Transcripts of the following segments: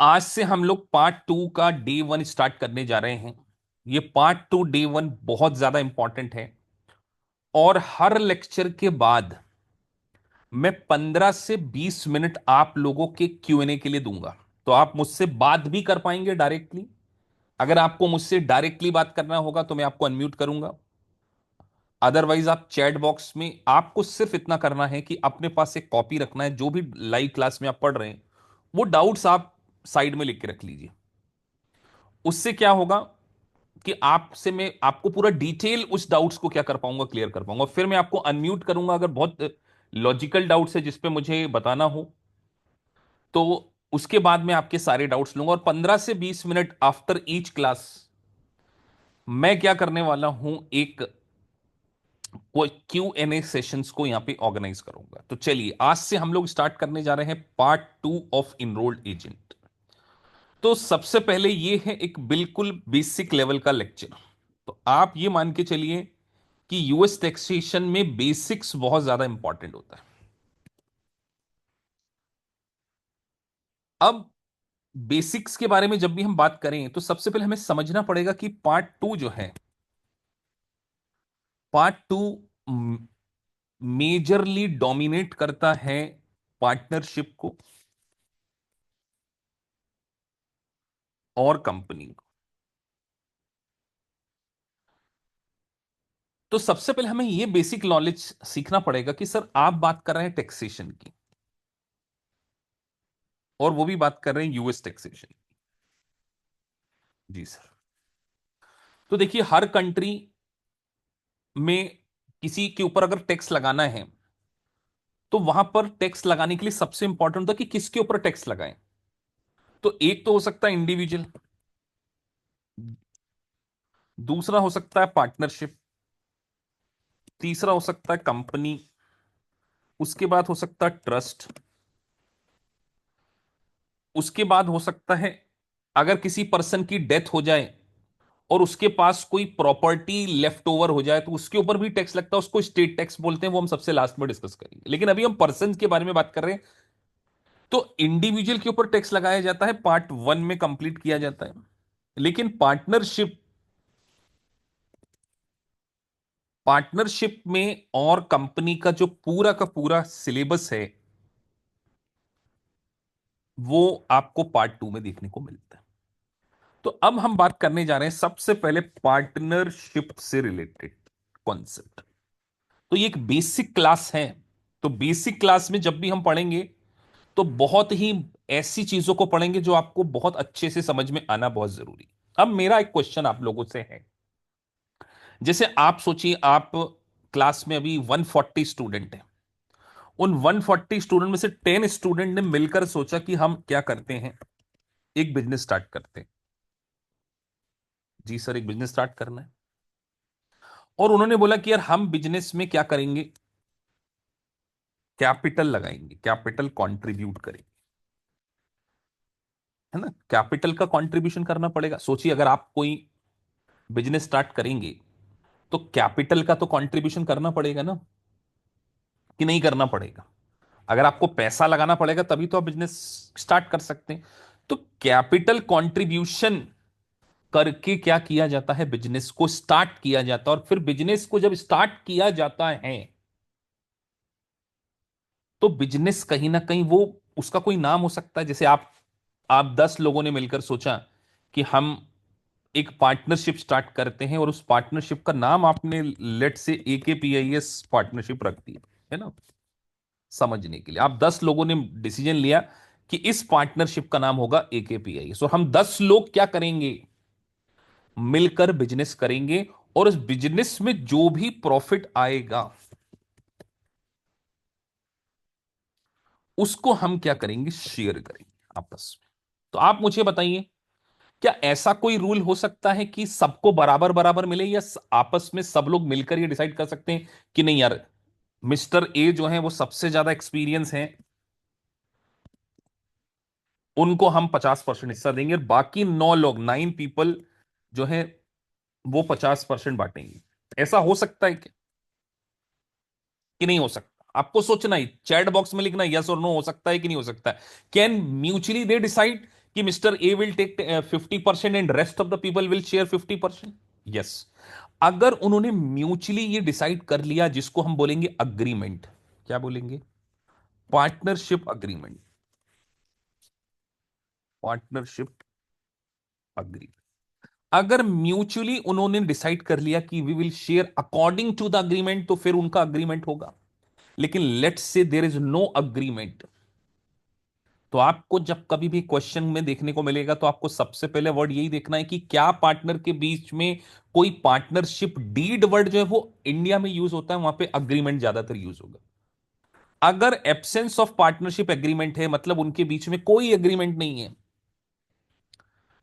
आज से हम लोग पार्ट 2 का डे 1 स्टार्ट करने जा रहे हैं। ये पार्ट 2 डे 1 बहुत ज्यादा इंपॉर्टेंट है। और हर लेक्चर के बाद मैं 15 से 20 मिनट आप लोगों के Q&A के लिए दूंगा। तो आप मुझसे बात भी कर पाएंगे डायरेक्टली। अगर आपको मुझसे डायरेक्टली बात करना होगा तो मैं आपको अनम्यूट करूंगा। अदरवाइज आप चैट बॉक्स में, आपको सिर्फ इतना करना है कि अपने पास एक कॉपी रखना है। जो भी लाइव क्लास में आप पढ़ रहे हैं वो डाउट्स आप साइड में लिख के रख लीजिए। उससे क्या होगा कि आपसे मैं आपको पूरा डिटेल उस डाउट्स को क्या कर पाऊंगा, क्लियर कर पाऊंगा। फिर मैं आपको अनम्यूट करूंगा अगर बहुत लॉजिकल डाउट्स है जिस पे मुझे बताना हो। तो उसके बाद मैं आपके सारे डाउट्स लूंगा, और 15 से 20 मिनट आफ्टर ईच क्लास मैं क्या करने वाला हूं, एक कोई Q&A सेशंस को यहां पे ऑर्गेनाइज करूंगा। तो चलिए आज से हम लोग स्टार्ट करने जा रहे हैं पार्ट 2 ऑफ इनरोल्ड एजेंट। तो सबसे पहले ये है एक बिल्कुल बेसिक लेवल का लेक्चर। तो आप ये मान के चलिए कि यूएस टैक्सेशन में बेसिक्स बहुत ज्यादा इंपॉर्टेंट होता है। अब बेसिक्स के बारे में जब भी हम बात करें तो सबसे पहले हमें समझना पड़ेगा कि पार्ट 2 जो है, पार्ट 2 मेजरली डोमिनेट करता है पार्टनरशिप को और कंपनी को। तो सबसे पहले हमें यह बेसिक नॉलेज सीखना पड़ेगा कि सर आप बात कर रहे हैं टैक्सेशन की, और वो भी बात कर रहे हैं यूएस टैक्सेशन। जी सर। तो देखिए हर कंट्री में किसी के ऊपर अगर टैक्स लगाना है तो वहां पर टैक्स लगाने के लिए सबसे इंपॉर्टेंट होता है कि किसके ऊपर टैक्स लगाएं। तो एक तो हो सकता है इंडिविजुअल, दूसरा हो सकता है पार्टनरशिप, तीसरा हो सकता है कंपनी, उसके बाद हो सकता है ट्रस्ट, उसके बाद हो सकता है अगर किसी पर्सन की डेथ हो जाए और उसके पास कोई प्रॉपर्टी लेफ्ट ओवर हो जाए तो उसके ऊपर भी टैक्स लगता है, उसको स्टेट टैक्स बोलते हैं। वो हम सबसे लास्ट में डिस्कस करेंगे, लेकिन अभी हम पर्सन के बारे में बात कर रहे हैं। तो इंडिविजुअल के ऊपर टैक्स लगाया जाता है, पार्ट 1 में कंप्लीट किया जाता है। लेकिन पार्टनरशिप में और कंपनी का जो पूरा का पूरा सिलेबस है वो आपको पार्ट 2 में देखने को मिलता है। तो अब हम बात करने जा रहे हैं सबसे पहले पार्टनरशिप से रिलेटेड कॉन्सेप्ट। तो ये एक बेसिक क्लास है। तो बेसिक क्लास में जब भी हम पढ़ेंगे तो बहुत ही ऐसी चीजों को पढ़ेंगे जो आपको बहुत अच्छे से समझ में आना बहुत जरूरी है। अब मेरा एक क्वेश्चन आप लोगों से है, जैसे आप सोचिए आप क्लास में अभी 140 स्टूडेंट हैं। उन 140 स्टूडेंट में से 10 स्टूडेंट ने मिलकर सोचा कि हम क्या करते हैं, एक बिजनेस स्टार्ट करते हैं। जी सर, एक बिजनेस स्टार्ट करना है। और उन्होंने बोला कि यार हम बिजनेस में क्या करेंगे, कैपिटल लगाएंगे, कैपिटल कंट्रीब्यूट करेंगे। है ना, कैपिटल का कंट्रीब्यूशन करना पड़ेगा। सोचिए अगर आप कोई बिजनेस स्टार्ट करेंगे तो कैपिटल का तो कंट्रीब्यूशन करना पड़ेगा ना, कि नहीं करना पड़ेगा। अगर आपको पैसा लगाना पड़ेगा तभी तो आप बिजनेस स्टार्ट कर सकते हैं। तो कैपिटल कंट्रीब्यूशन करके क्या किया जाता है, बिजनेस को स्टार्ट किया जाता है। और फिर बिजनेस को जब स्टार्ट किया जाता है तो बिजनेस कहीं ना कहीं वो, उसका कोई नाम हो सकता है। जैसे आप 10 लोगों ने मिलकर सोचा कि हम एक पार्टनरशिप स्टार्ट करते हैं, और उस पार्टनरशिप का नाम आपने लेट से AKPIS पार्टनरशिप रख दिया, है ना। समझने के लिए आप 10 लोगों ने डिसीजन लिया कि इस पार्टनरशिप का नाम होगा AKPIS, और हम 10 लोग क्या करेंगे, मिलकर बिजनेस करेंगे। और उस बिजनेस में जो भी प्रॉफिट आएगा उसको हम क्या करेंगे, शेयर करेंगे आपस में। तो आप मुझे बताइए, क्या ऐसा कोई रूल हो सकता है कि सबको बराबर बराबर मिले, या आपस में सब लोग मिलकर ये डिसाइड कर सकते हैं कि नहीं यार, मिस्टर ए जो है वो सबसे ज्यादा एक्सपीरियंस है, उनको हम 50% हिस्सा देंगे, और बाकी 9 लोग, 9 पीपल जो है वो 50% बांटेंगे। ऐसा हो सकता है कि नहीं हो सकता? आपको सोचना ही, चैट बॉक्स में लिखना यस और नो, हो सकता है कि नहीं हो सकता है। कैन म्यूचुअली दे डिसाइड कि mister A will take 50% and rest of the people will share 50%? Yes. अगर उन्होंने म्यूचुअली ये डिसाइड कर लिया, जिसको हम बोलेंगे अग्रीमेंट, क्या बोलेंगे? Partnership agreement. Partnership agreement. अगर म्यूचुअली उन्होंने डिसाइड कर लिया कि we will share according to the agreement, तो फिर उनका अग्रीमेंट होगा। लेकिन let's say there is no agreement, तो आपको जब कभी भी क्वेश्चन में देखने को मिलेगा, तो आपको सबसे पहले वर्ड यही देखना है कि क्या पार्टनर के बीच में कोई पार्टनरशिप डीड वर्ड जो है वो इंडिया में यूज होता है, वहां पे अग्रीमेंट ज्यादातर यूज होगा। अगर एब्सेंस ऑफ पार्टनरशिप एग्रीमेंट है, मतलब उनके बीच में कोई एग्रीमेंट नहीं है,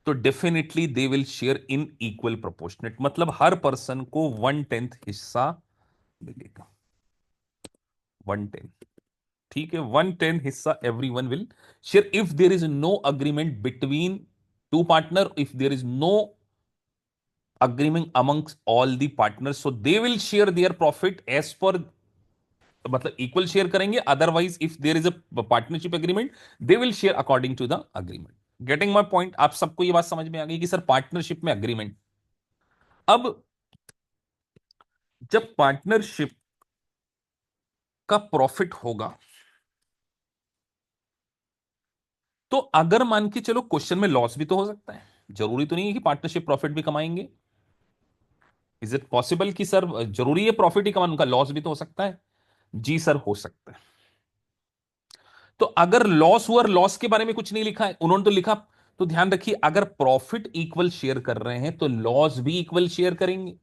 तो definitely they will share in equal proportionate, मतलब हर पर्सन को 1/10 हिस्सा मिलेगा। 1/10। ठीक है, 1/10 हिस्सा every one will share if there is no agreement between two partner, if there is no agreement amongst all the partners, so they will share their profit as per, मतलब equal share करेंगे। Otherwise if there is a partnership agreement, they will share according to the agreement. Getting my point? आप सबको ये बात समझ में आ गई कि सर पार्टनरशिप में अग्रीमेंट। अब जब पार्टनरशिप का प्रॉफिट होगा, तो अगर मान के चलो क्वेश्चन में लॉस भी तो हो सकता है, जरूरी तो नहीं है कि पार्टनरशिप प्रॉफिट भी कमाएंगे। इज इट पॉसिबल कि सर जरूरी है प्रॉफिट ही कमाना, उनका लॉस भी तो हो सकता है? जी सर, हो सकता है। तो अगर लॉस हुआ, लॉस के बारे में कुछ नहीं लिखा है, उन्होंने तो लिखा, तो ध्यान रखिए, अगर प्रॉफिट इक्वल शेयर कर रहे हैं तो लॉस भी इक्वल शेयर करेंगे।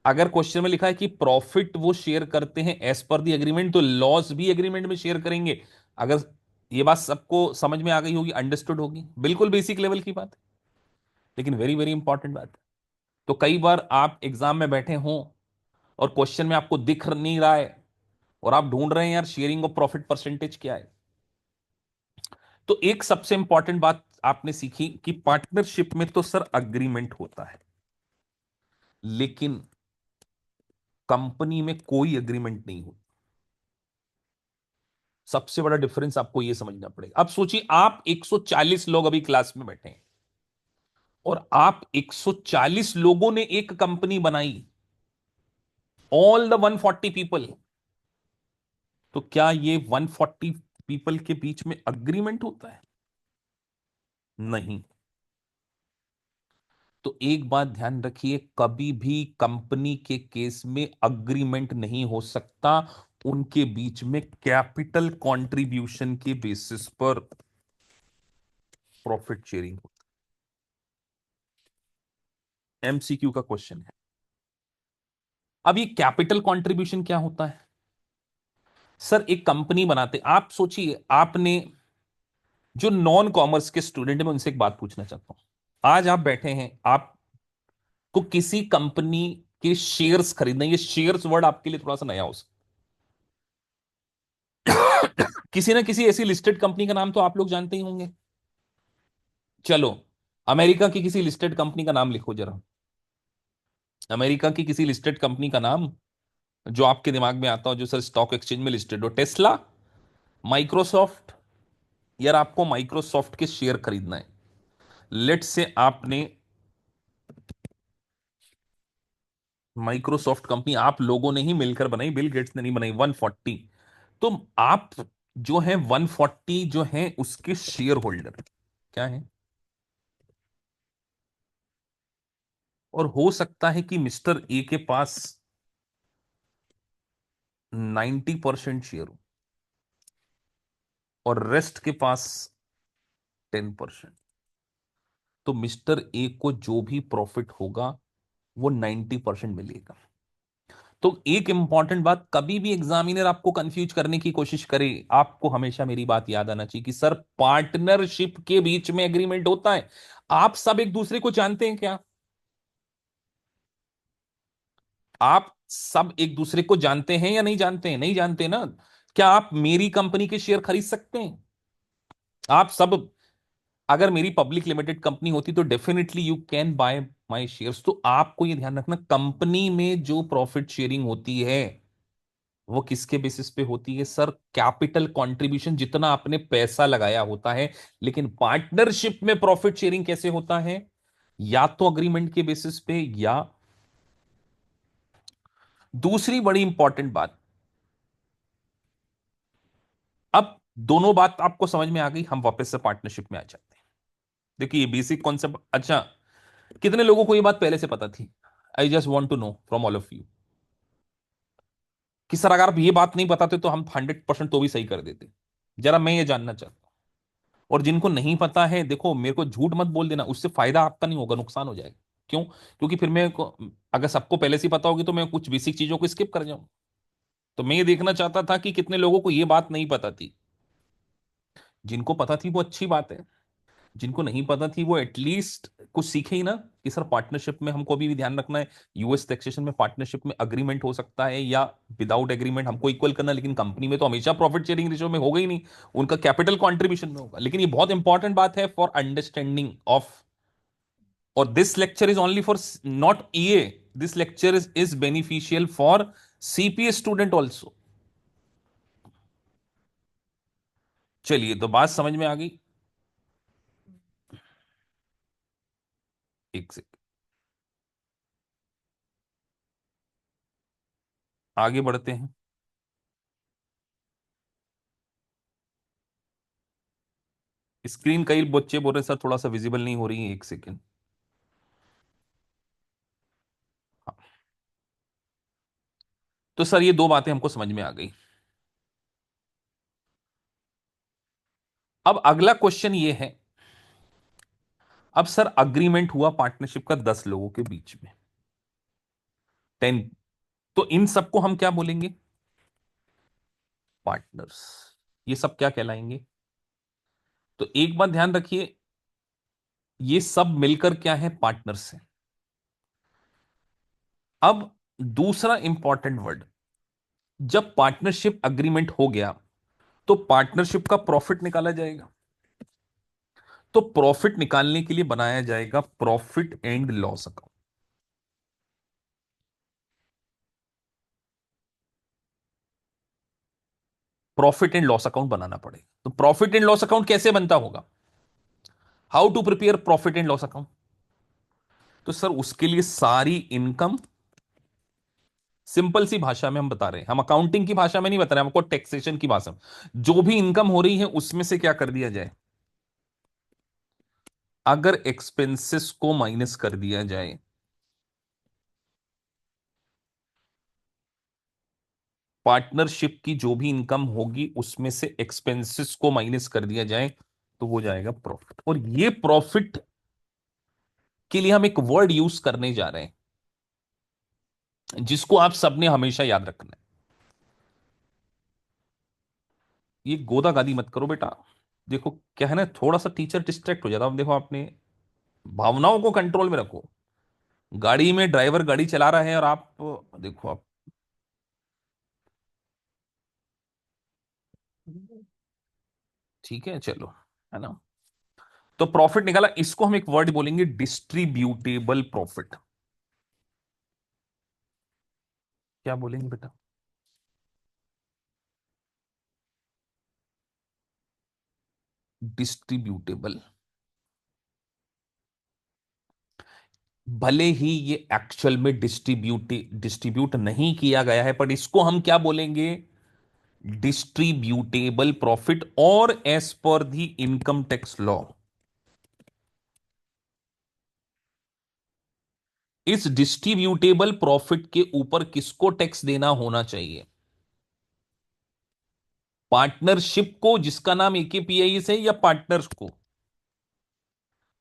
अगर क्वेश्चन में लिखा है कि प्रॉफिट वो शेयर करते हैं एज पर द एग्रीमेंट, तो लॉस भी एग्रीमेंट में शेयर करेंगे। अगर ये बात सबको समझ में आ गई होगी, अंडरस्टूड होगी, बिल्कुल बेसिक लेवल की बात है, लेकिन वेरी वेरी इंपॉर्टेंट बात है। तो कई बार आप एग्जाम में बैठे हों और क्वेश्चन में आपको दिख नहीं रहा है, और आप ढूंढ रहे हैं यार शेयरिंग ऑफ प्रॉफिट परसेंटेज क्या है, तो एक सबसे इंपॉर्टेंट बात आपने सीखी कि पार्टनरशिप में तो सर अग्रीमेंट होता है, लेकिन कंपनी में कोई एग्रीमेंट नहीं होता। सबसे बड़ा डिफरेंस आपको यह समझना पड़ेगा। अब सोचिए, आप 140 लोग अभी क्लास में बैठे हैं, और आप 140 लोगों ने एक कंपनी बनाई, ऑल द 140 पीपल, तो क्या ये 140 पीपल के बीच में अग्रीमेंट होता है? नहीं। तो एक बात ध्यान रखिए, कभी भी कंपनी के केस में अग्रीमेंट नहीं हो सकता, उनके बीच में कैपिटल कंट्रीब्यूशन के बेसिस पर प्रॉफिट शेयरिंग होता है। एमसीक्यू का क्वेश्चन है। अब ये कैपिटल कंट्रीब्यूशन क्या होता है? सर एक कंपनी बनाते, आप सोचिए, आपने, जो नॉन कॉमर्स के स्टूडेंट है, मैं उनसे एक बात पूछना चाहता हूं। आज आप बैठे हैं, आपको किसी कंपनी के शेयर्स खरीदना, ये शेयर्स वर्ड आपके लिए थोड़ा सा नया हो सकता है। किसी ना किसी ऐसी लिस्टेड कंपनी का नाम तो आप लोग जानते ही होंगे। चलो, अमेरिका की किसी लिस्टेड कंपनी का नाम लिखो जरा। अमेरिका की किसी लिस्टेड कंपनी का नाम जो आपके दिमाग में आता हो, जो सर स्टॉक एक्सचेंज में लिस्टेड हो। Tesla, Microsoft. यार आपको माइक्रोसॉफ्ट के शेयर खरीदना है। लेट से आपने माइक्रोसॉफ्ट कंपनी आप लोगों ने ही मिलकर बनाई, बिल गेट्स ने नहीं बनाई, 140। तो आप जो है 140 जो है उसके शेयर होल्डर क्या है? और हो सकता है कि मिस्टर ए के पास 90% शेयर हो, और रेस्ट के पास 10%। तो मिस्टर ए को जो भी प्रॉफिट होगा वो 90% मिलेगा। तो एक इंपॉर्टेंट बात, कभी भी एग्जामिनर आपको कंफ्यूज करने की कोशिश करे, आपको हमेशा मेरी बात याद आना चाहिए कि सर पार्टनरशिप के बीच में एग्रीमेंट होता है। आप सब एक दूसरे को जानते हैं क्या? आप सब एक दूसरे को जानते हैं या नहीं जानते हैं? नहीं जानते ना। क्या आप मेरी कंपनी के शेयर खरीद सकते हैं? आप सब, अगर मेरी पब्लिक लिमिटेड कंपनी होती तो definitely you can buy my shares. तो आपको यह ध्यान रखना, कंपनी में जो प्रॉफिट शेयरिंग होती है वो किसके बेसिस पे होती है सर? कैपिटल कंट्रीब्यूशन, जितना आपने पैसा लगाया होता है। लेकिन पार्टनरशिप में प्रॉफिट शेयरिंग कैसे होता है? या तो अग्रीमेंट के बेसिस पे, या दूसरी बड़ी इंपॉर्टेंट बात, अब दोनों बात आपको समझ में आ गई, हम वापस से पार्टनरशिप में आ जाते हैं। देखिए ये बेसिक कॉन्सेप्ट, अच्छा कितने लोगों को ये बात पहले से पता थी? I just want to know from all of you कि सर अगर आप ये बात नहीं बताते तो हम 100% तो भी सही कर देते। जरा मैं ये जानना चाहता हूं। और जिनको नहीं पता है, देखो मेरे को झूठ मत बोल देना, उससे फायदा आपका नहीं होगा, नुकसान हो जाएगा। क्यों? क्योंकि फिर अगर सबको पहले से ही पता होगी तो मैं कुछ बेसिक चीजों को स्किप कर जाऊं। तो मैं ये देखना चाहता था कि कितने लोगों को ये बात नहीं पता थी। जिनको पता थी वो अच्छी बात है, जिनको नहीं पता थी वो एटलीस्ट कुछ सीखे ही ना, कि सर पार्टनरशिप में हमको अभी भी ध्यान रखना है। यूएस टैक्सेशन में पार्टनरशिप में अग्रीमेंट हो सकता है या विदाउट एग्रीमेंट हमको इक्वल करना, लेकिन कंपनी में तो हमेशा प्रॉफिट शेयरिंग रेशियो में होगा ही नहीं, उनका कैपिटल कंट्रीब्यूशन में होगा। लेकिन ये बहुत इंपॉर्टेंट बात है फॉर अंडरस्टैंडिंग ऑफ, और this lecture is only for not EA, this lecture is beneficial for CPA student also. चलिए तो बात समझ में आ गई। एक से आगे बढ़ते हैं। स्क्रीन कई बच्चे बोल रहे हैं सर थोड़ा सा विजिबल नहीं हो रही है, एक सेकेंड। तो सर ये दो बातें हमको समझ में आ गई। अब अगला क्वेश्चन ये है, अब सर अग्रीमेंट हुआ पार्टनरशिप का 10 लोगों के बीच में, 10, तो इन सबको हम क्या बोलेंगे? पार्टनर्स। ये सब क्या कहलाएंगे? तो एक बात ध्यान रखिए, ये सब मिलकर क्या है? पार्टनर्स हैं। अब दूसरा इंपॉर्टेंट वर्ड, जब पार्टनरशिप अग्रीमेंट हो गया तो पार्टनरशिप का प्रॉफिट निकाला जाएगा। तो प्रॉफिट निकालने के लिए बनाया जाएगा profit and loss account. Profit and loss account बनाना पड़ेगा। तो प्रॉफिट एंड लॉस अकाउंट कैसे बनता होगा? How to prepare profit and loss account? तो सर उसके लिए सारी इनकम, सिंपल सी भाषा में हम बता रहे हैं, हम अकाउंटिंग की भाषा में नहीं बता रहे, हमको टैक्सेशन की भाषा में, जो भी इनकम हो रही है उसमें से क्या कर दिया जाए? अगर एक्सपेंसेस को माइनस कर दिया जाए, पार्टनरशिप की जो भी इनकम होगी उसमें से एक्सपेंसेस को माइनस कर दिया जाए, तो वो जाएगा प्रॉफिट। और ये प्रॉफिट के लिए हम एक वर्ड यूज करने जा रहे हैं जिसको आप सबने हमेशा याद रखना है। ये गोदा गादी मत करो बेटा। देखो क्या है ना, थोड़ा सा टीचर डिस्ट्रैक्ट हो जाता है। अब देखो आपने भावनाओं को कंट्रोल में रखो। गाड़ी में ड्राइवर गाड़ी चला रहा है और आप देखो आप, ठीक है चलो, है ना? तो प्रॉफिट निकाला, इसको हम एक वर्ड बोलेंगे डिस्ट्रीब्यूटेबल प्रॉफिट। क्या बोलेंगे बेटा? डिस्ट्रीब्यूटेबल। भले ही ये एक्चुअल में डिस्ट्रीब्यूट नहीं किया गया है, पर इसको हम क्या बोलेंगे? डिस्ट्रीब्यूटेबल प्रॉफिट, और as per the income tax law, इस डिस्ट्रीब्यूटेबल प्रॉफिट के ऊपर किसको टैक्स देना होना चाहिए? पार्टनरशिप को जिसका नाम एकेपीआईएस है, या पार्टनर्स को?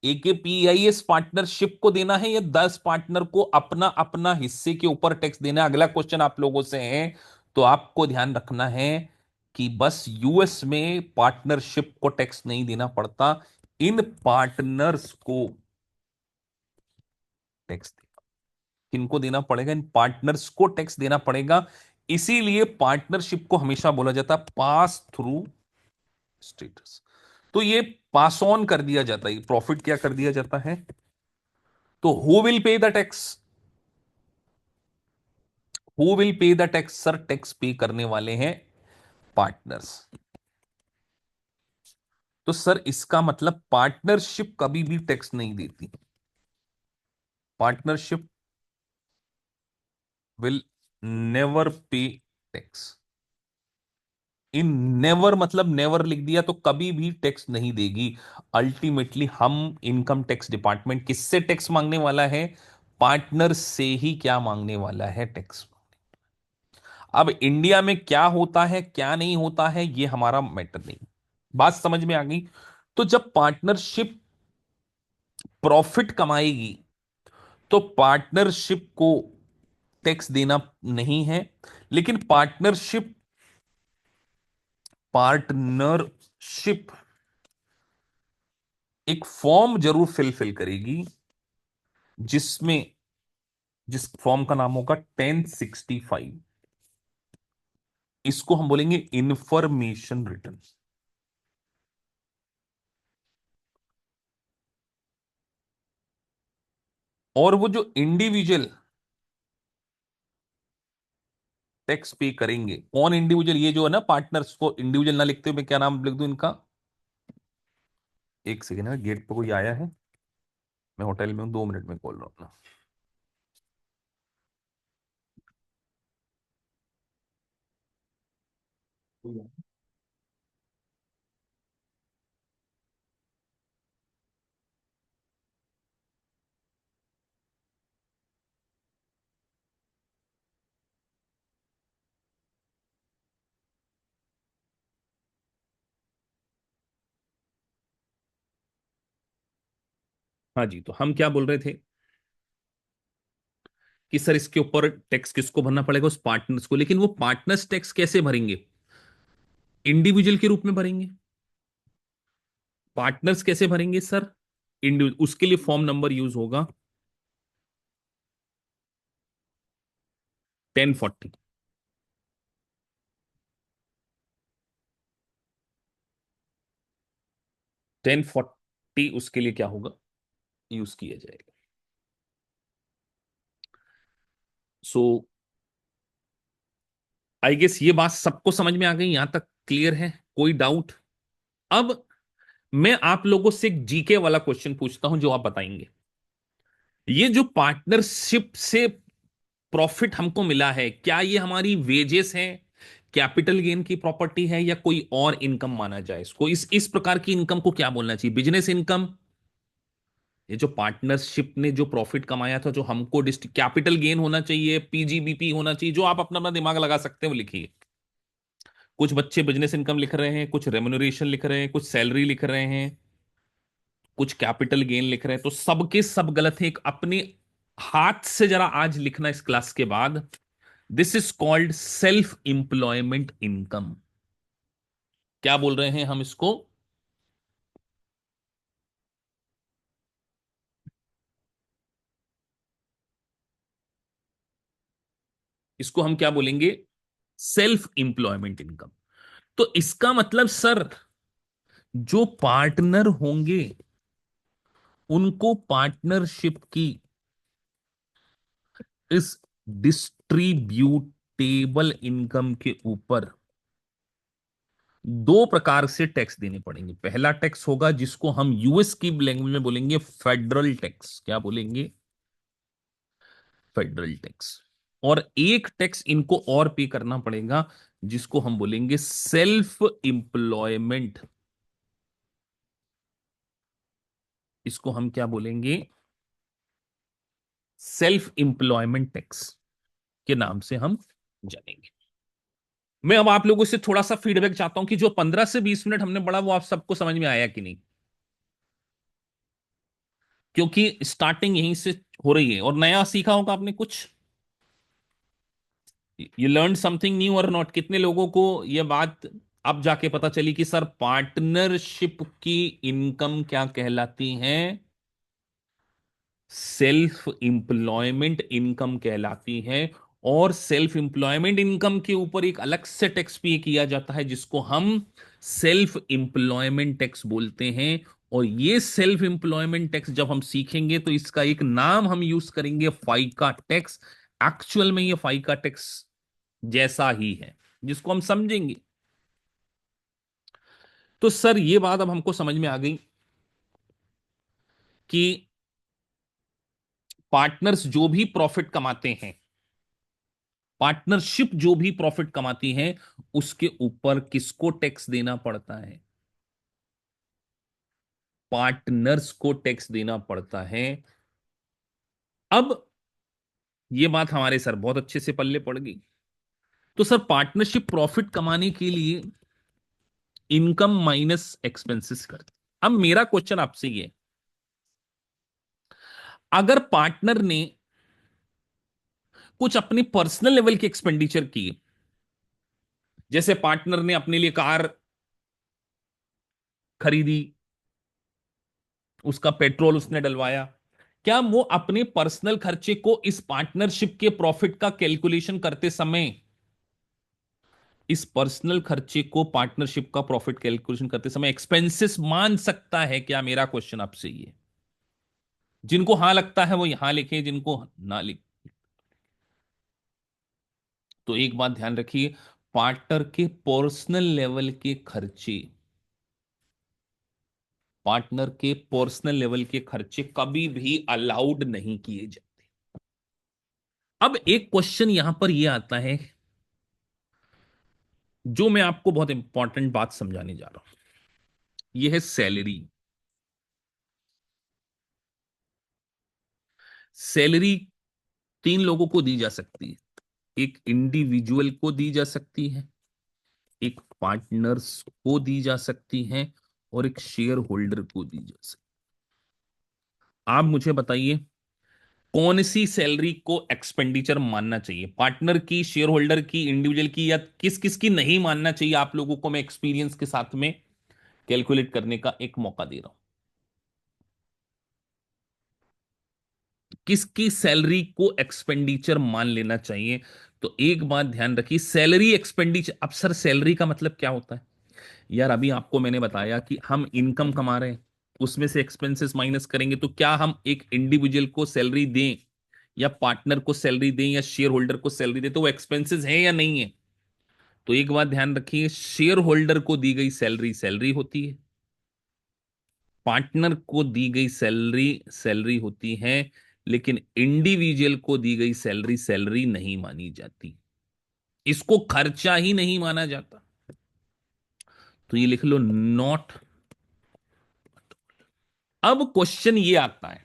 एकेपीआईएस पार्टनरशिप को देना है, या 10 पार्टनर को अपना अपना हिस्से के ऊपर टैक्स देना है? अगला क्वेश्चन आप लोगों से है। तो आपको ध्यान रखना है कि बस यूएस में पार्टनरशिप को टैक्स नहीं देना पड़ता, इन पार्टनर्स को टैक्स, किनको देना पड़ेगा? इन पार्टनर्स को टैक्स देना पड़ेगा। इसीलिए पार्टनरशिप को हमेशा बोला जाता है पास थ्रू स्टेटस। तो ये पास ऑन कर दिया जाता है, प्रॉफिट क्या कर दिया जाता है? तो who will pay the tax? Who will pay the tax? Sir, tax पे करने वाले हैं पार्टनर्स। तो सर इसका मतलब पार्टनरशिप कभी भी टैक्स नहीं देती। पार्टनरशिप विल नेवर पे टैक्स। इन नेवर मतलब नेवर लिख दिया तो कभी भी टैक्स नहीं देगी। अल्टीमेटली हम इनकम टैक्स डिपार्टमेंट किससे टैक्स मांगने वाला है? पार्टनर से ही क्या मांगने वाला है? टैक्स। अब इंडिया में क्या होता है क्या नहीं होता है ये हमारा मैटर नहीं। बात समझ में आ गई? तो जब पार्टनरशिप प्रॉफिट कमाएगी तो पार्टनरशिप को टैक्स देना नहीं है। लेकिन पार्टनरशिप एक फॉर्म जरूर फिल करेगी, जिसमें जिस फॉर्म का नाम होगा 1065। इसको हम बोलेंगे इंफॉर्मेशन रिटर्न। और वो जो इंडिविजुअल टैक्स पे करेंगे, कौन इंडिविजुअल? ये जो है ना पार्टनर्स को इंडिविजुअल ना लिखते हुए मैं क्या नाम लिख दूं इनका? एक सेकेंड है, गेट पे कोई आया है। मैं होटल में हूं, 2 मिनट में कॉल रहा हूं अपना। हाँ जी, तो हम क्या बोल रहे थे कि सर इसके ऊपर टैक्स किसको भरना पड़ेगा? उस पार्टनर्स को। लेकिन वो पार्टनर्स टैक्स कैसे भरेंगे? इंडिविजुअल के रूप में भरेंगे। पार्टनर्स कैसे भरेंगे सर? इंडिविजुअल। उसके लिए फॉर्म नंबर यूज होगा 1040। 1040 उसके लिए क्या होगा? यूज किया जाएगा। सो आई गेस ये बात सबको समझ में आ गई, यहां तक क्लियर है? कोई डाउट? अब मैं आप लोगों से एक जीके वाला क्वेश्चन पूछता हूं जो आप बताएंगे। ये जो पार्टनरशिप से प्रॉफिट हमको मिला है, क्या ये हमारी वेजेस है, कैपिटल गेन की प्रॉपर्टी है, या कोई और इनकम माना जाए इसको? इस प्रकार की इनकम को क्या बोलना चाहिए? Business income? ये जो पार्टनरशिप ने जो प्रॉफिट कमाया था, जो हमको कैपिटल गेन होना चाहिए, पीजीबीपी होना चाहिए, जो आप अपना अपना दिमाग लगा सकते हैं वो लिखिए। कुछ बच्चे बिजनेस इनकम लिख रहे हैं, कुछ रेम्युनरेशन लिख रहे हैं, कुछ सैलरी लिख रहे हैं, कुछ कैपिटल गेन लिख रहे हैं। तो सबके सब गलत है। एक अपने हाथ से जरा आज लिखना इस क्लास के बाद। This is called self employment income. क्या बोल रहे हैं हम इसको? इसको हम क्या बोलेंगे? Self employment income. तो इसका मतलब सर, जो पार्टनर होंगे उनको पार्टनरशिप की इस डिस्ट्रीब्यूटेबल इनकम के ऊपर दो प्रकार से टैक्स देने पड़ेंगे। पहला टैक्स होगा जिसको हम यूएस की लैंग्वेज में बोलेंगे फेडरल टैक्स। क्या बोलेंगे? Federal tax. और एक टैक्स इनको और पे करना पड़ेगा जिसको हम बोलेंगे सेल्फ इंप्लॉयमेंट। इसको हम क्या बोलेंगे? सेल्फ इंप्लॉयमेंट टैक्स के नाम से हम जानेंगे। मैं अब आप लोगों से थोड़ा सा फीडबैक चाहता हूं कि जो 15 से 20 मिनट हमने पढ़ा वो आप सबको समझ में आया कि नहीं? क्योंकि स्टार्टिंग यहीं से हो रही है और नया सीखा होगा आपने कुछ। यू लर्न समथिंग न्यू और नॉट? कितने लोगों को यह बात अब जाके पता चली कि सर पार्टनरशिप की इनकम क्या कहलाती है? सेल्फ इंप्लॉयमेंट इनकम कहलाती है। और सेल्फ इंप्लॉयमेंट इनकम के ऊपर एक अलग से टैक्स पे किया जाता है जिसको हम सेल्फ इंप्लॉयमेंट टैक्स बोलते हैं। और ये सेल्फ इंप्लॉयमेंट टैक्स जब हम सीखेंगे तो इसका एक नाम हम यूज करेंगे, फाइका टैक्स। एक्चुअल में ये फाई का टैक्स जैसा ही है, जिसको हम समझेंगे। तो सर ये बात अब हमको समझ में आ गई कि पार्टनर्स जो भी प्रॉफिट कमाते हैं, पार्टनरशिप जो भी प्रॉफिट कमाती है, उसके ऊपर किसको टैक्स देना पड़ता है? पार्टनर्स को टैक्स देना पड़ता है। अब ये बात हमारे सर बहुत अच्छे से पल्ले पड़ गई। तो सर पार्टनरशिप प्रॉफिट कमाने के लिए इनकम माइनस एक्सपेंसेस करते। अब मेरा क्वेश्चन आपसे ये है, अगर पार्टनर ने कुछ अपनी पर्सनल लेवल की एक्सपेंडिचर की, जैसे पार्टनर ने अपने लिए कार खरीदी, उसका पेट्रोल उसने डलवाया, क्या वो अपने पर्सनल खर्चे को इस पार्टनरशिप के प्रॉफिट का कैलकुलेशन करते समय, इस पर्सनल खर्चे को पार्टनरशिप का प्रॉफिट कैलकुलेशन करते समय एक्सपेंसेस मान सकता है क्या? मेरा क्वेश्चन आपसे ये। जिनको हाँ लगता है वो यहां लिखे, जिनको ना लिखे। तो एक बात ध्यान रखिए, पार्टनर के पर्सनल लेवल के खर्चे, पार्टनर के पर्सनल लेवल के खर्चे कभी भी अलाउड नहीं किए जाते। अब एक क्वेश्चन यहां पर यह आता है, जो मैं आपको बहुत इंपॉर्टेंट बात समझाने जा रहा हूं, यह है सैलरी। सैलरी तीन लोगों को दी जा सकती है। एक इंडिविजुअल को दी जा सकती है, एक पार्टनर्स को दी जा सकती है, और एक शेयर होल्डर को दी जा सकती है। आप मुझे बताइए, कौन सी सैलरी को एक्सपेंडिचर मानना चाहिए? पार्टनर की, शेयर होल्डर की, इंडिविजुअल की, या किस किस की नहीं मानना चाहिए? आप लोगों को मैं एक्सपीरियंस के साथ में कैलकुलेट करने का एक मौका दे रहा हूं। किसकी सैलरी को एक्सपेंडिचर मान लेना चाहिए? तो एक बात ध्यान रखिए, सैलरी एक्सपेंडिचर, अब सर सैलरी का मतलब क्या होता है? यार अभी आपको मैंने बताया कि हम इनकम कमा रहे हैं, उसमें से एक्सपेंसेस माइनस करेंगे, तो क्या हम एक इंडिविजुअल को सैलरी दें, या पार्टनर को सैलरी दें, या शेयर होल्डर को सैलरी दें, तो वो एक्सपेंसेस है या नहीं है? तो एक बात ध्यान रखिए, शेयर होल्डर को दी गई सैलरी सैलरी होती है, पार्टनर को दी गई सैलरी सैलरी होती है, लेकिन इंडिविजुअल को दी गई सैलरी सैलरी नहीं मानी जाती, इसको खर्चा ही नहीं माना जाता। तो ये लिख लो, नॉट। अब क्वेश्चन ये आता है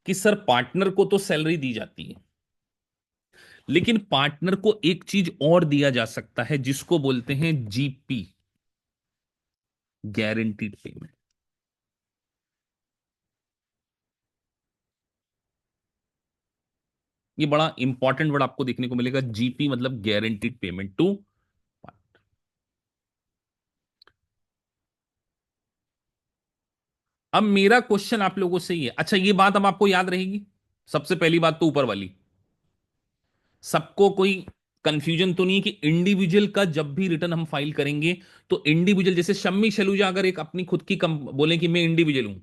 कि सर पार्टनर को तो सैलरी दी जाती है, लेकिन पार्टनर को एक चीज और दिया जा सकता है, जिसको बोलते हैं जीपी, गारंटीड पेमेंट। ये बड़ा इंपॉर्टेंट वर्ड आपको देखने को मिलेगा, जीपी मतलब गारंटीड पेमेंट टू। अब मेरा क्वेश्चन आप लोगों से ये, अच्छा ये बात अब आपको याद रहेगी। सबसे पहली बात तो ऊपर वाली, सबको कोई कंफ्यूजन तो नहीं कि इंडिविजुअल का जब भी रिटर्न हम फाइल करेंगे, तो इंडिविजुअल, जैसे शम्मी शैलूजा अगर एक अपनी खुद की बोले कि मैं इंडिविजुअल हूं,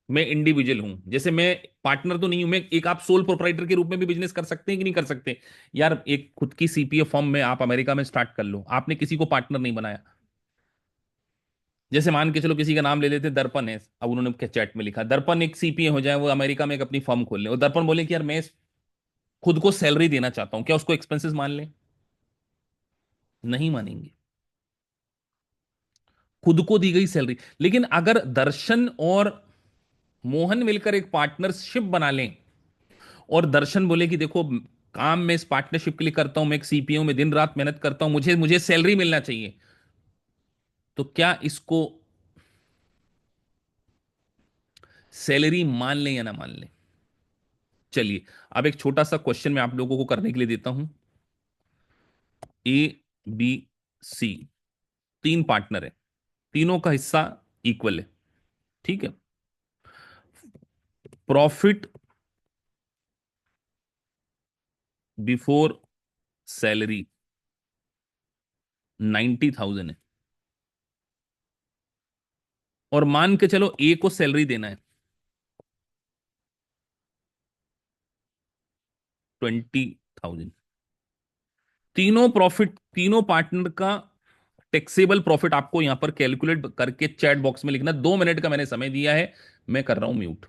मैं इंडिविजुअल हूं, जैसे मैं पार्टनर तो नहीं हूं, मैं एक, आप सोल प्रोप्राइटर के रूप में भी बिजनेस कर सकते हैं कि नहीं कर सकते? यार एक खुद की सीपीए फर्म में आप अमेरिका में स्टार्ट कर लो, आपने किसी को पार्टनर नहीं बनाया। जैसे मान के चलो किसी का नाम ले लेते हैं, दर्पण है, अब उन्होंने क्या चैट में लिखा, दर्पण एक सीपीए हो जाए, वो अमेरिका में एक अपनी फर्म खोल ले, और दर्पण बोले कि यार मैं खुद को सैलरी देना चाहता हूं, क्या उसको एक्सपेंसेस मान ले? नहीं मानेंगे, खुद को दी गई सैलरी। लेकिन अगर दर्शन और मोहन मिलकर एक पार्टनरशिप बना लें, और दर्शन बोले कि देखो, काम मैं इस पार्टनरशिप के लिए करता हूं, मैं एक सीपीओ में दिन रात मेहनत करता हूं, मुझे मुझे सैलरी मिलना चाहिए, तो क्या इसको सैलरी मान लें या ना मान लें? चलिए, अब एक छोटा सा क्वेश्चन मैं आप लोगों को करने के लिए देता हूं। ए, बी, सी, तीन पार्टनर है, तीनों का हिस्सा इक्वल है, ठीक है? प्रॉफिट बिफोर सैलरी 90,000 है, और मान के चलो ए को सैलरी देना है, 20,000। तीनों प्रॉफिट, तीनों पार्टनर का टैक्सेबल प्रॉफिट आपको यहां पर कैलकुलेट करके चैट बॉक्स में लिखना। 2 मिनट का मैंने समय दिया है, मैं कर रहा हूं म्यूट।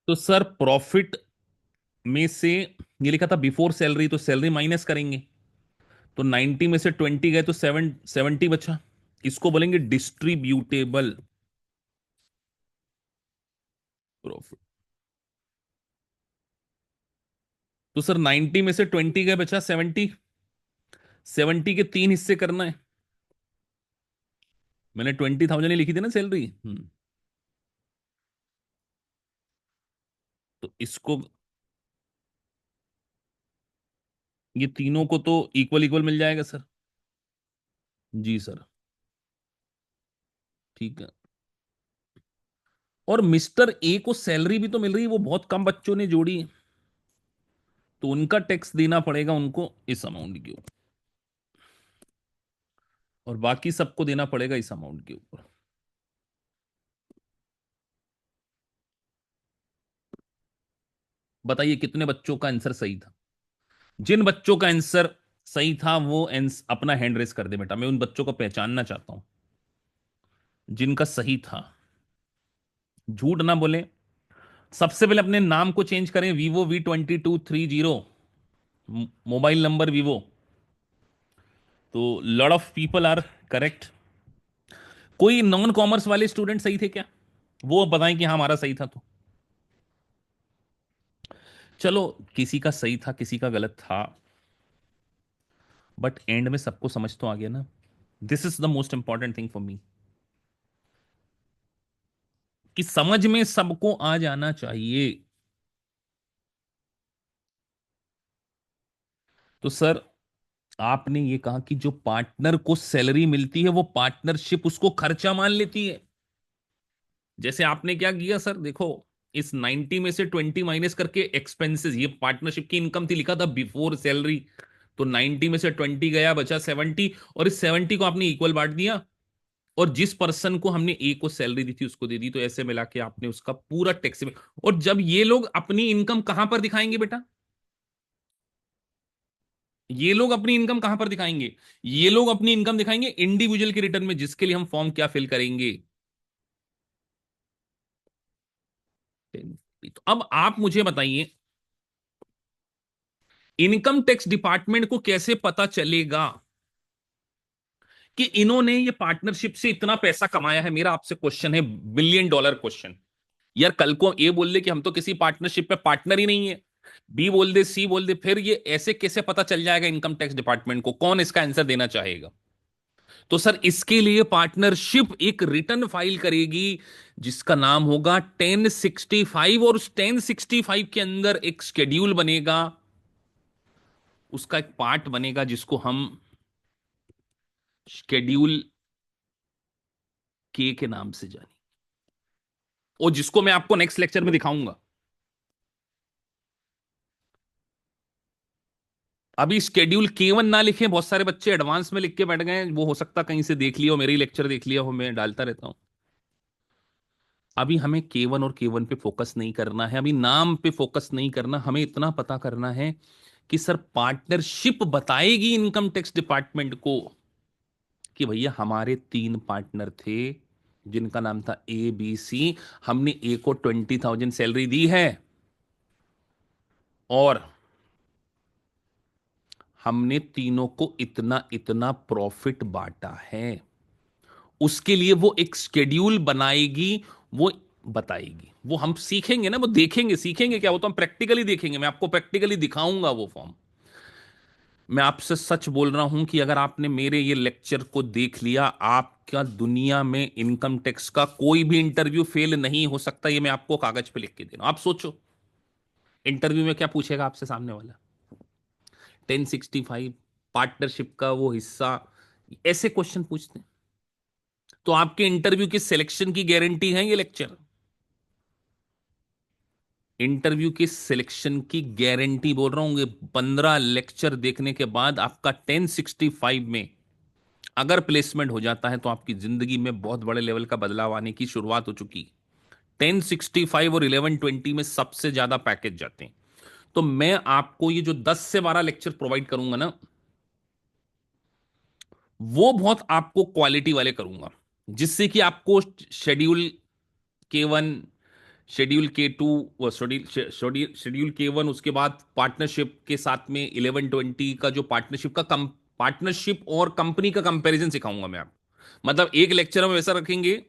तो सर प्रॉफिट में से ये लिखा था बिफोर सैलरी, तो सैलरी माइनस करेंगे, तो 90 में से 20 गए तो 70 बचा। इसको बोलेंगे डिस्ट्रीब्यूटेबल प्रॉफिट। तो सर 90 में से 20 गए, बचा 70। 70 के 3 हिस्से करना है। मैंने 20,000 ही लिखी थी ना सैलरी। तो इसको, ये तीनों को तो इक्वल इक्वल मिल जाएगा सर। जी सर। ठीक है। और मिस्टर ए को सैलरी भी तो मिल रही है, वो बहुत कम बच्चों ने जोड़ी है, तो उनका टैक्स देना पड़ेगा उनको इस अमाउंट के ऊपर, और बाकी सबको देना पड़ेगा इस अमाउंट के ऊपर। बताइए कितने बच्चों का आंसर सही था? जिन बच्चों का आंसर सही था वो अपना हैंड रेस कर दे बेटा, मैं उन बच्चों को पहचानना चाहता हूं जिनका सही था। झूठ ना बोले। सबसे पहले अपने नाम को चेंज करें, Vivo V2230, mobile number Vivo. तो lot of people are correct. कोई नॉन कॉमर्स वाले स्टूडेंट सही थे क्या? वो बताएं कि हाँ हमारा सही था तो। चलो, किसी का सही था किसी का गलत था, बट एंड में सबको समझ तो आ गया ना। This is the most important thing for me, कि समझ में सबको आ जाना चाहिए। तो सर आपने ये कहा कि जो पार्टनर को सैलरी मिलती है वो पार्टनरशिप उसको खर्चा मान लेती है। जैसे आपने क्या किया सर, देखो, इस 90 में से 20 माइनस करके एक्सपेंसेस, ये पार्टनरशिप की इनकम थी, लिखा था बिफोर सैलरी, तो 90 में से 20 गया, बचा 70, और इस 70 को आपने इक्वल बांट दिया, और जिस पर्सन को हमने ए को सैलरी दी थी उसको दे दी, तो ऐसे मिला के आपने उसका पूरा टैक्स। और जब ये लोग अपनी इनकम कहां पर दिखाएंगे बेटा, ये लोग अपनी इनकम कहां पर दिखाएंगे? ये लोग अपनी इनकम दिखाएंगे इंडिविजुअल के रिटर्न में, जिसके लिए हम फॉर्म क्या फिल करेंगे? तो अब आप मुझे बताइए, इनकम टैक्स डिपार्टमेंट को कैसे पता चलेगा कि इन्होंने ये पार्टनरशिप से इतना पैसा कमाया है? मेरा आपसे क्वेश्चन है, $1 बिलियन क्वेश्चन। यार कल को ए बोल दे कि हम तो किसी पार्टनरशिप पे पार्टनर ही नहीं है, बी बोल दे, सी बोल दे, फिर ये ऐसे कैसे पता चल जाएगा इनकम टैक्स डिपार्टमेंट को? कौन इसका आंसर देना चाहेगा? तो सर इसके लिए पार्टनरशिप एक रिटर्न फाइल करेगी जिसका नाम होगा 1065, और उस 1065 के अंदर एक शेड्यूल बनेगा, उसका एक पार्ट बनेगा जिसको हम शेड्यूल के नाम से जाने, और जिसको मैं आपको नेक्स्ट लेक्चर में दिखाऊंगा। अभी शेड्यूल K1 ना लिखे, बहुत सारे बच्चे एडवांस में लिख के बैठ गए हैं, वो हो सकता कहीं से देख लिया हो, मेरी लेक्चर देख लिया हो, मैं डालता रहता हूं। अभी हमें K1 और K1 पे फोकस नहीं करना है, अभी नाम पे फोकस नहीं करना, हमें इतना पता करना है कि सर पार्टनरशिप बताएगी इनकम टैक्स डिपार्टमेंट को कि भैया हमारे 3 पार्टनर थे जिनका नाम था ABC, हमने ए को 20,000 सैलरी दी है, और हमने तीनों को इतना इतना प्रॉफिट बांटा है। उसके लिए वो एक शेड्यूल बनाएगी, वो बताएगी, वो हम सीखेंगे ना, वो देखेंगे, सीखेंगे क्या, वो तो हम प्रैक्टिकली देखेंगे, मैं आपको प्रैक्टिकली दिखाऊंगा वो फॉर्म। मैं आपसे सच बोल रहा हूं कि अगर आपने मेरे ये लेक्चर को देख लिया, आपका दुनिया में इनकम टैक्स का कोई भी इंटरव्यू फेल नहीं हो सकता, ये मैं आपको कागज पे लिख के दे रहा हूं। आप सोचो इंटरव्यू में क्या पूछेगा आपसे सामने वाला, 1065, पार्टनरशिप का वो हिस्सा, ऐसे क्वेश्चन पूछते हैं। तो आपके इंटरव्यू की सिलेक्शन की गारंटी है ये लेक्चर? इंटरव्यू की सिलेक्शन की गारंटी बोल रहा हूं, ये 15 लेक्चर देखने के बाद आपका 1065 में अगर प्लेसमेंट हो जाता है तो आपकी जिंदगी में बहुत बड़े लेवल का बदलाव आने की शुरुआत हो चुकी। 1065 और 1120 में सबसे ज्यादा पैकेज जाते हैं। तो मैं आपको ये जो 10 से 12 लेक्चर प्रोवाइड करूंगा ना, वो बहुत आपको क्वालिटी वाले करूंगा, जिससे कि आपको शेड्यूल K1, शेड्यूल K2, वो शेड्यूल K1, उसके बाद पार्टनरशिप के साथ में 1120 का जो पार्टनरशिप और कंपनी का कंपैरिजन सिखाऊंगा मैं आपको। मतलब एक लेक्चर हम वैसा रखेंगे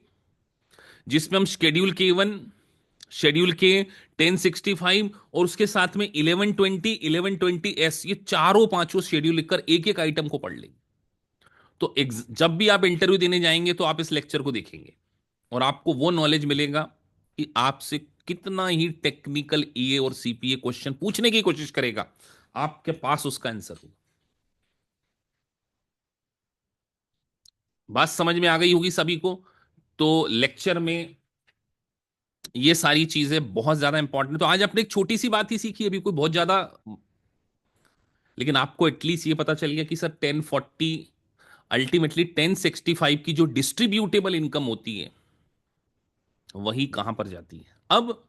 जिसमें हम शेड्यूल K1, शेड्यूल K 1065 और उसके साथ में 1120 ये चारों पांचों शेड्यूल लिखकर एक एक आइटम को पढ़ लेंगे। तो जब भी आप इंटरव्यू देने जाएंगे तो आप इस लेक्चर को देखेंगे और आपको वो नॉलेज मिलेगा कि आपसे कितना ही टेक्निकल ईए और सीपीए क्वेश्चन पूछने की कोशिश करेगा, आपके पास उसका आंसर होगा। बात समझ में आ गई होगी सभी को। तो लेक्चर में ये सारी चीजें बहुत ज्यादा इंपॉर्टेंट। तो आज आपने एक छोटी सी बात ही सीखी, अभी कोई बहुत ज्यादा, लेकिन आपको एटलीस्ट ये पता चल गया कि सर 1040, अल्टीमेटली 1065 की जो डिस्ट्रीब्यूटेबल इनकम होती है वही कहां पर जाती है। अब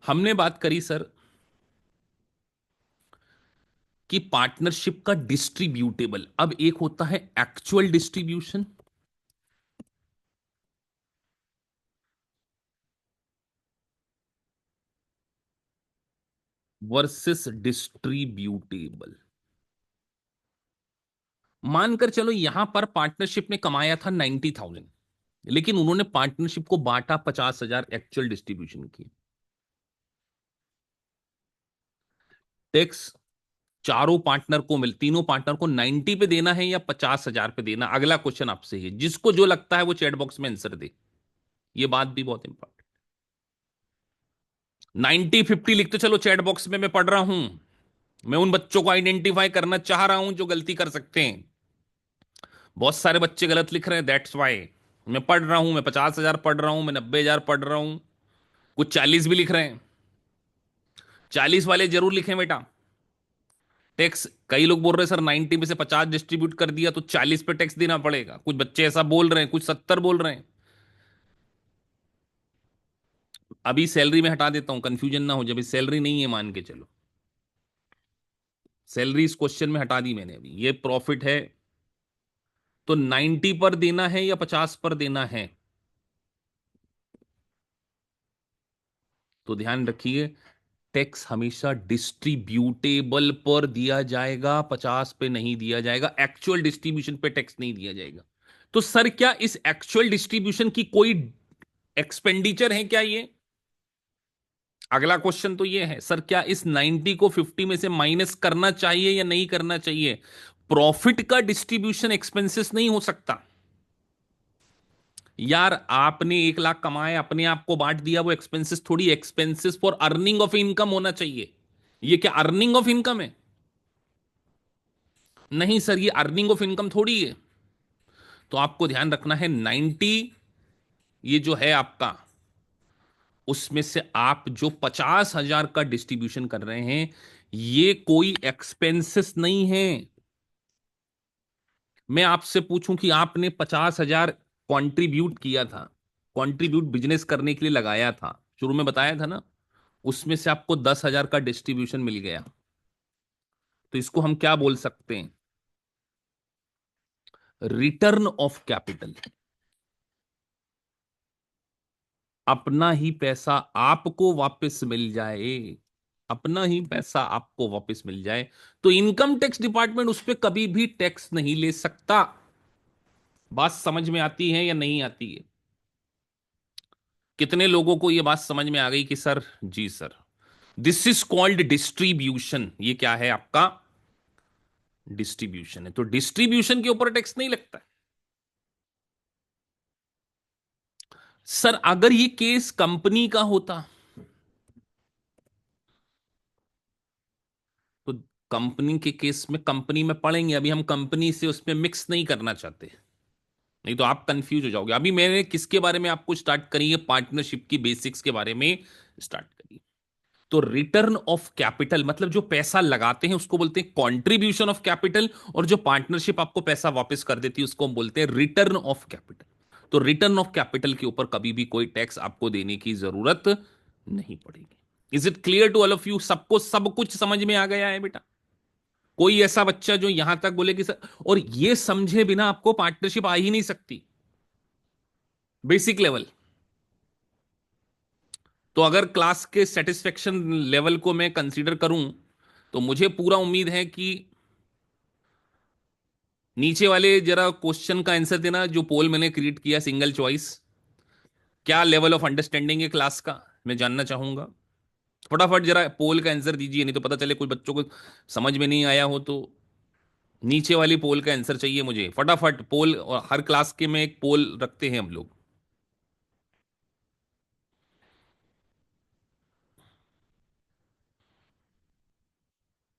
हमने बात करी सर कि पार्टनरशिप का डिस्ट्रीब्यूटेबल, अब एक होता है एक्चुअल डिस्ट्रीब्यूशन वर्सेस डिस्ट्रीब्यूटेबल। मानकर चलो यहां पर पार्टनरशिप ने कमाया था 90,000, लेकिन उन्होंने पार्टनरशिप को बांटा 50,000 एक्चुअल डिस्ट्रीब्यूशन की। टैक्स तीनों पार्टनर को 90 पे देना है या 50,000 पे देना, अगला क्वेश्चन आपसे है। जिसको जो लगता है वो चैट बॉक्स में आंसर दे। ये बात भी बहुत इंपॉर्टेंट। 90-50 लिखते चलो चैट बॉक्स में, मैं पढ़ रहा हूं। मैं उन बच्चों को आइडेंटिफाई करना चाह रहा हूं जो गलती कर सकते हैं। बहुत सारे बच्चे गलत लिख रहे हैं, दैट्स वाई मैं पढ़ रहा हूं। मैं 50,000 पढ़ रहा हूं, मैं 90,000 पढ़ रहा हूं। कुछ 40 भी लिख रहे हैं। 40 वाले जरूर लिखें बेटा। टैक्स कई लोग बोल रहे हैं सर 90 में से 50 डिस्ट्रीब्यूट कर दिया तो 40 पे टैक्स देना पड़ेगा। कुछ बच्चे ऐसा बोल रहे हैं, कुछ 70 बोल रहे हैं। अभी सैलरी में हटा देता हूं, कंफ्यूजन ना हो जाए। अभी सैलरी नहीं है मान के चलो, सैलरी इस क्वेश्चन में हटा दी मैंने। अभी ये प्रॉफिट है, तो 90 पर देना है या 50 पर देना है। तो ध्यान रखिए, टैक्स हमेशा डिस्ट्रीब्यूटेबल पर दिया जाएगा, 50 पे नहीं दिया जाएगा। एक्चुअल डिस्ट्रीब्यूशन पे टैक्स नहीं दिया जाएगा। तो सर क्या इस एक्चुअल डिस्ट्रीब्यूशन की कोई एक्सपेंडिचर है क्या ये? अगला क्वेश्चन तो ये है, सर क्या इस 90 को 50 में से माइनस करना चाहिए या नहीं करना चाहिए? प्रॉफिट का डिस्ट्रीब्यूशन एक्सपेंसेस नहीं हो सकता यार। आपने 1 लाख कमाया, अपने आप को बांट दिया, वो एक्सपेंसेस थोड़ी। Expenses for earning of income होना चाहिए। ये क्या अर्निंग ऑफ इनकम है? नहीं सर, ये अर्निंग ऑफ इनकम थोड़ी है। तो आपको ध्यान रखना है 90, ये जो है आपका, उसमें से आप जो 50,000 का डिस्ट्रीब्यूशन कर रहे हैं, ये कोई एक्सपेंसेस नहीं है। मैं आपसे पूछूं कि आपने 50,000 कॉन्ट्रीब्यूट किया था, कॉन्ट्रीब्यूट बिजनेस करने के लिए लगाया था, शुरू में बताया था ना, उसमें से आपको 10,000 का डिस्ट्रीब्यूशन मिल गया। तो इसको हम क्या बोल सकते हैं? Return of capital. अपना ही पैसा आपको वापस मिल जाए, अपना ही पैसा आपको वापस मिल जाए, तो इनकम टैक्स डिपार्टमेंट उस पर कभी भी टैक्स नहीं ले सकता। बात समझ में आती है या नहीं आती है? कितने लोगों को यह बात समझ में आ गई कि सर, जी sir, this is called distribution. ये क्या है आपका? डिस्ट्रीब्यूशन है। तो डिस्ट्रीब्यूशन के ऊपर टैक्स नहीं लगता है। सर अगर ये केस कंपनी का होता तो कंपनी के केस में कंपनी में पढ़ेंगे। अभी हम कंपनी से उसमें मिक्स नहीं करना चाहते, नहीं तो आप कंफ्यूज हो जाओगे। अभी मैंने किसके बारे में आपको स्टार्ट करी है? पार्टनरशिप की बेसिक्स के बारे में स्टार्ट करी। तो रिटर्न ऑफ कैपिटल मतलब जो पैसा लगाते हैं उसको बोलते हैं कॉन्ट्रीब्यूशन ऑफ कैपिटल, और जो पार्टनरशिप आपको पैसा वापस कर देती है उसको हम बोलते हैं रिटर्न ऑफ कैपिटल। तो रिटर्न ऑफ कैपिटल के ऊपर कभी भी कोई टैक्स आपको देने की जरूरत नहीं पड़ेगी। Is it clear to all of you? सबको सब कुछ समझ में आ गया है बेटा? कोई ऐसा बच्चा जो यहां तक बोले कि सर, और ये समझे बिना आपको पार्टनरशिप आ ही नहीं सकती, बेसिक लेवल। तो अगर क्लास के सेटिस्फेक्शन लेवल को मैं कंसीडर करूं, तो मुझे पूरा उम्मीद है कि नीचे वाले जरा क्वेश्चन का आंसर देना, जो पोल मैंने क्रिएट किया सिंगल चॉइस, क्या लेवल ऑफ अंडरस्टैंडिंग है क्लास का, मैं जानना चाहूंगा। फटाफट जरा पोल का आंसर दीजिए, नहीं तो पता चले कुछ बच्चों को समझ में नहीं आया हो तो। नीचे वाली पोल का आंसर चाहिए मुझे फटाफट। पोल, और हर क्लास के में एक पोल रखते हैं हम लोग।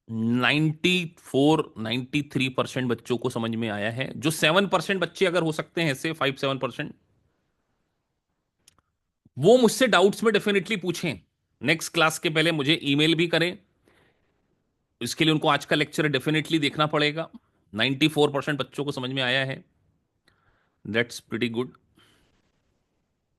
93% बच्चों को समझ में आया है। जो 7% बच्चे अगर हो सकते हैं, ऐसे 5-7%, वो मुझसे डाउट्स में डेफिनेटली पूछें। नेक्स्ट क्लास के पहले मुझे ईमेल भी करें। इसके लिए उनको आज का लेक्चर डेफिनेटली देखना पड़ेगा। 94% बच्चों को समझ में आया है। That's pretty good.